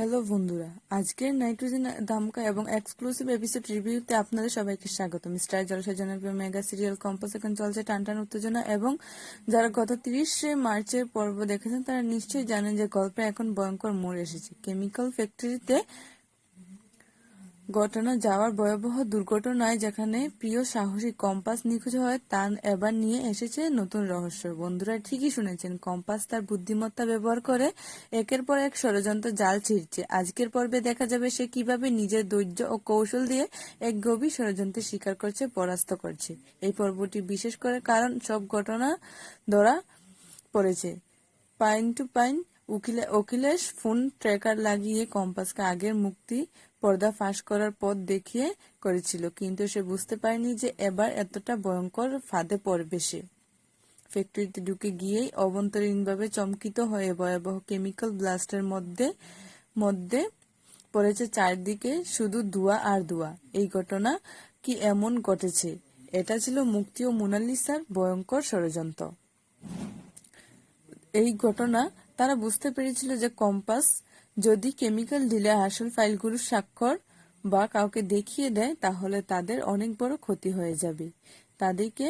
Hello বন্ধুরা, আজকের nitrogen ধামাকা এবং এক্সক্লুসিভ এপিসোড রিভিউতে আপনাদের সবাইকে স্বাগতম। স্টার জলসা জনপ্রিয় মেগা সিরিয়াল কম্পাস এখন চলছে টানটান উত্তেজনা, এবং যারা গত 30 মার্চের পর্ব দেখেছেন তারা নিশ্চয়ই জানেন যে গল্পে এখন ভয়ঙ্কর মোড় এসেছে। কেমিক্যাল ফ্যাক্টরিতে ঘটনা যাওয়ার ভয়াবহ দুর্ঘটনায় যেখানে প্রিয় সাহসী কম্পাস নিখোঁজ হয়, তা এবার নিয়ে এসেছে নতুন রহস্য। বন্ধুরা ঠিকই শুনেছেন, কম্পাস তার বুদ্ধিমত্তা ব্যবহার করে একের পর এক ষড়যন্ত্র জাল ছিঁড়ছে। আজকের পর্বে দেখা যাবে সে কিভাবে নিজের ধৈর্য ও কৌশল দিয়ে এক গভীর ষড়যন্ত্রের শিকার করছে, পরাস্ত করছে। এই পর্বটি বিশেষ করে কারণ সব ঘটনা ধরা পড়েছে pin to pin. Akhilesh phone tracker লাগিয়ে কম্পাসকে আগের মুক্তি পর্দা ফাঁস করার পথ দেখিয়ে করেছিল, কিন্তু সে বুঝতে পারেনি যে এবার এতটা ভয়ঙ্কর ফাঁদে পড়বে সে। ফ্যাক্টরিতে ঢুকে গিয়েই অভ্যন্তরীণভাবে চমকিত হয়ে ভয়াবহ কেমিক্যাল ব্লাস্টের মধ্যে পড়েছে। চারদিকে শুধু ধোঁয়া আর ধোঁয়া। এই ঘটনা কি এমন ঘটেছে? এটা ছিল মুক্তি ও মোনালিসার ভয়ঙ্কর ষড়যন্ত্র। এই ঘটনা তারা বুঝতে পেরেছিল যে কম্পাস যদি কেমিক্যাল ঢিলে আসল ফাইলগুলোর স্বাক্ষর বা কাউকে দেখিয়ে দেয়, তাহলে তাদের অনেক বড় ক্ষতি হয়ে যাবে। তাদেরকে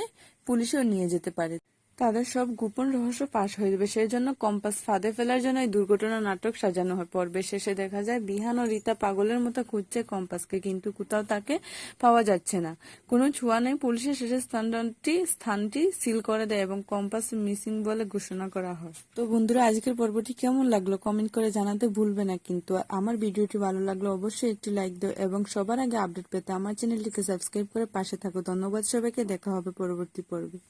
পুলিশেও নিয়ে যেতে পারে, তাদের সব গোপন রহস্য ফাঁস হয়ে যাবে। সেই জন্য কম্পাস ফাঁদে ফেলার জন্য এই দুর্ঘটনা নাটক সাজানো হয়। পর্বের শেষে দেখা যায় বিহান ও রীতা পাগলের মতো খুঁজছে কম্পাসকে, কিন্তু কোথাও তাকে পাওয়া যাচ্ছে না। কোনো ছোঁয়া নেই। পুলিশের শেষে স্থানটি সিল করে দেয় এবং কম্পাস মিসিং বলে ঘোষণা করা হয়। তো বন্ধুরা, আজকের পর্বটি কেমন লাগলো কমেন্ট করে জানাতে ভুলবে না। কিন্তু আমার ভিডিওটি ভালো লাগলো অবশ্যই একটি লাইক দাও এবং সবার আগে আপডেট পেতে আমার চ্যানেলটিকে সাবস্ক্রাইব করে পাশে থাকো। ধন্যবাদ সবাইকে, দেখা হবে পরবর্তী পর্বে।